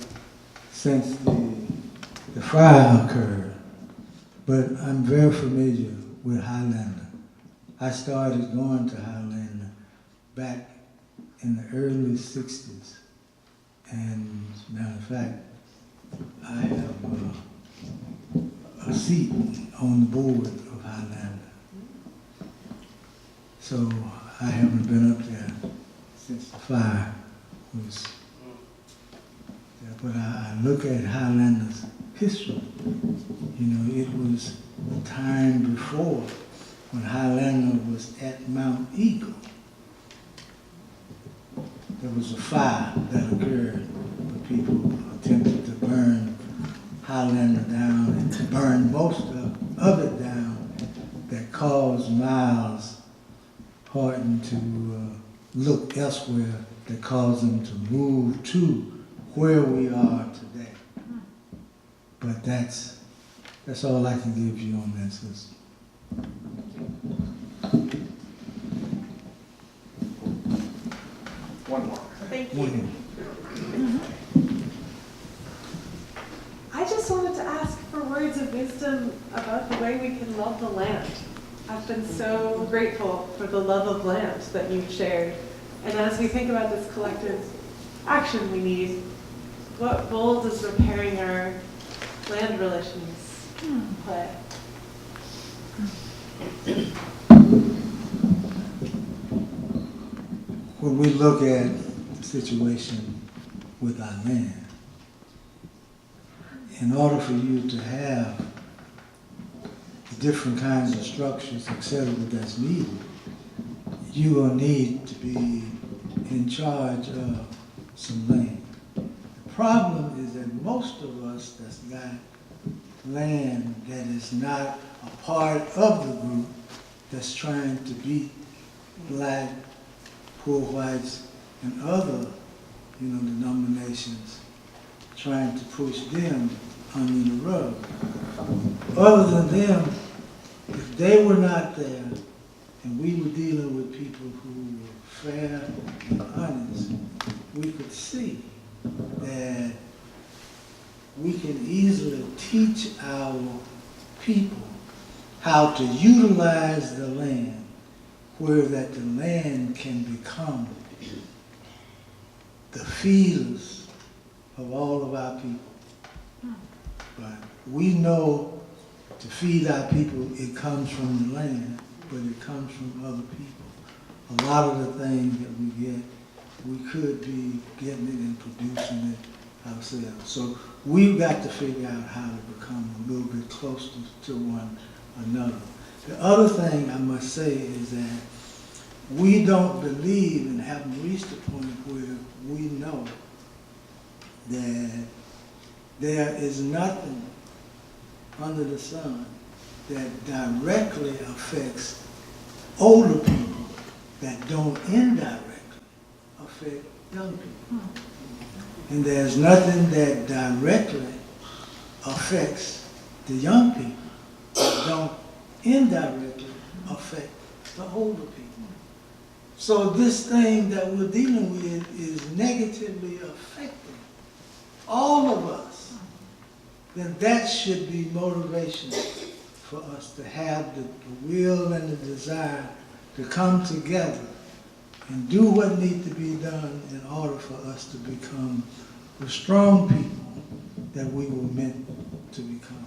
since the fire occurred, but I'm very familiar with Highlander. I started going to Highlander back in the early 60s, and as a matter of fact, I have a seat on the board of Highlander. So I haven't been up there since the fire was there. But I look at Highlander's history. You know, it was a time before when Highlander was at Mount Eagle. There was a fire that occurred where people attempted to burn Highlander down and burn most of it down, that caused Miles Horton to look elsewhere, that caused him to move to where we are today. But that's all I can give you on that, sister. One more. Thank you. I just wanted to ask for words of wisdom about the way we can love the land. I've been so grateful for the love of land that you've shared. And as we think about this collective action we need, what role does repairing our land relations play? When we look at the situation with our land. In order for you to have the different kinds of structures, et cetera, that's needed, you will need to be in charge of some land. The problem is that most of us that's got land that is not a part of the group that's trying to beat black, poor whites, and other, denominations, trying to push them under the rug. Other than them, if they were not there, and we were dealing with people who were fair and honest, we could see that we can easily teach our people how to utilize the land where that the land can become the feeders of all of our people. But we know to feed our people, it comes from the land, but it comes from other people. A lot of the things that we get, we could be getting it and producing it ourselves. So we've got to figure out how to become a little bit closer to one another. The other thing I must say is that we don't believe and haven't reached a point where we know that there is nothing under the sun that directly affects older people that don't indirectly affect young people. And there's nothing that directly affects the young people that don't indirectly affect the older people. So this thing that we're dealing with is negatively affecting all of us. Then that should be motivation for us to have the will and the desire to come together and do what needs to be done in order for us to become the strong people that we were meant to become.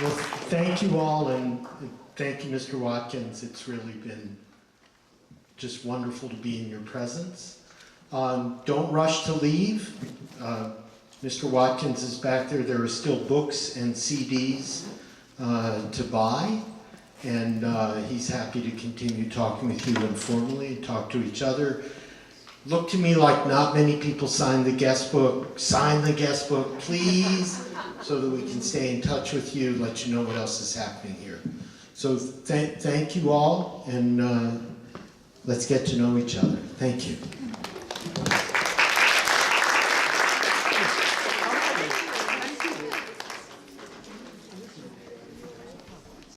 Well, thank you all, and thank you, Mr. Watkins. It's really been just wonderful to be in your presence. Don't rush to leave. Mr. Watkins is back there. There are still books and CDs to buy, and he's happy to continue talking with you informally and talk to each other. Look to me like not many people signed the guest book. Sign the guest book, please, so that we can stay in touch with you, let you know what else is happening here. So thank you all, and let's get to know each other. Thank you.